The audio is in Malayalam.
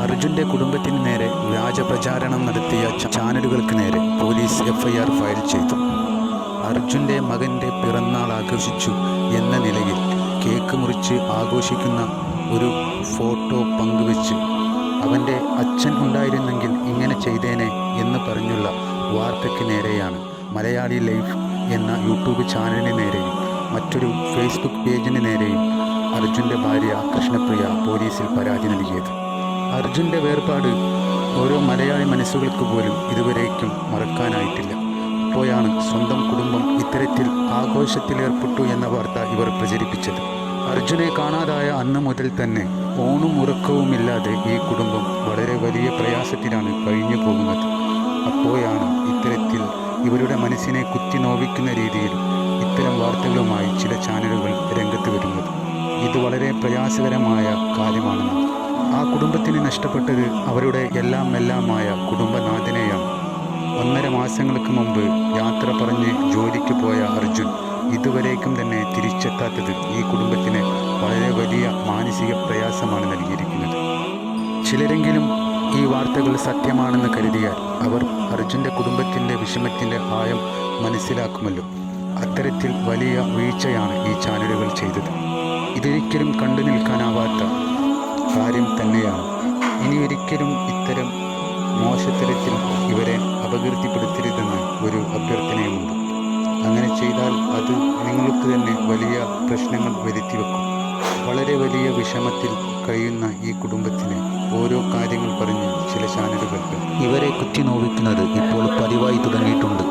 അർജുൻ്റെ കുടുംബത്തിന് നേരെ വ്യാജ പ്രചാരണം നടത്തിയ ചാനലുകൾക്ക് നേരെ പോലീസ് FIR ഫയൽ ചെയ്തു. അർജുൻ്റെ മകൻ്റെ പിറന്നാൾ ആഘോഷിച്ചു എന്ന നിലയിൽ കേക്ക് മുറിച്ച് ആഘോഷിക്കുന്ന ഒരു ഫോട്ടോ പങ്കുവെച്ച് അവൻ്റെ അച്ഛൻ ഉണ്ടായിരുന്നെങ്കിൽ ഇങ്ങനെ ചെയ്തേനെ എന്ന് പറഞ്ഞുള്ള വാർത്തയ്ക്ക് നേരെയാണ് മലയാളി ലൈഫ് എന്ന യൂട്യൂബ് ചാനലിന് നേരെയും മറ്റൊരു ഫേസ്ബുക്ക് പേജിന് നേരെയും അർജുൻ്റെ ഭാര്യ കൃഷ്ണപ്രിയ പോലീസിൽ പരാതി നൽകിയത്. അർജുൻ്റെ വേർപാട് ഓരോ മലയാളി മനസ്സുകൾക്ക് പോലും ഇതുവരേക്കും മറക്കാനായിട്ടില്ല. അപ്പോഴാണ് സ്വന്തം കുടുംബം ഇത്തരത്തിൽ ആഘോഷത്തിലേർപ്പെട്ടു എന്ന വാർത്ത ഇവർ പ്രചരിപ്പിച്ചത്. അർജുനെ കാണാതായ അന്ന് മുതൽ തന്നെ ഊണും ഉറക്കവുമില്ലാതെ ഈ കുടുംബം വളരെ വലിയ പ്രയാസത്തിലാണ് കഴിഞ്ഞു പോകുന്നത്. അപ്പോഴാണ് ഇത്തരത്തിൽ ഇവരുടെ മനസ്സിനെ കുത്തി നോവിക്കുന്ന രീതിയിൽ ഇത്തരം വാർത്തകളുമായി ചില ചാനലുകൾ രംഗത്ത് വരുന്നത്. ഇത് വളരെ പ്രയാസകരമായ കാര്യമാണെന്ന്. ആ കുടുംബത്തിന് നഷ്ടപ്പെട്ടത് അവരുടെ എല്ലാമായ കുടുംബനാഥനെയാണ്. 1.5 മാസങ്ങൾക്ക് മുമ്പ് യാത്ര പറഞ്ഞ് ജോലിക്ക് പോയ അർജുൻ ഇതുവരേക്കും തന്നെ തിരിച്ചെത്താത്തത് ഈ കുടുംബത്തിന് വളരെ വലിയ മാനസിക പ്രയാസമാണ് നൽകിയിരിക്കുന്നത്. ചിലരെങ്കിലും ഈ വാർത്തകൾ സത്യമാണെന്ന് കരുതിയാൽ അവർ അർജുൻ്റെ കുടുംബത്തിൻ്റെ വിഷമത്തിൻ്റെ ആഴം മനസ്സിലാക്കുമല്ലോ. അത്തരത്തിൽ വലിയ വീഴ്ചയാണ് ഈ ചാനലുകൾ ചെയ്തത്. ഇതൊരിക്കലും കണ്ടു നിൽക്കാനാവാത്ത കാര്യം തന്നെയാണ്. ഇനി ഒരിക്കലും ഇത്തരം മോശത്തരത്തിൽ ഇവരെ അപകീർത്തിപ്പെടുത്തരുതെന്ന് ഒരു അഭ്യർത്ഥനയുമുണ്ട്. അങ്ങനെ ചെയ്താൽ അത് നിങ്ങൾക്ക് തന്നെ വലിയ പ്രശ്നങ്ങൾ വരുത്തിവെക്കും. വളരെ വലിയ വിഷമത്തിൽ കഴിയുന്ന ഈ കുടുംബത്തിന് ഓരോ കാര്യങ്ങൾ പറഞ്ഞ് ചില ചാനലുകൾ ഇവരെ കുത്തി നോവിക്കുന്നത് ഇപ്പോൾ പതിവായി തുടങ്ങിയിട്ടുണ്ട്.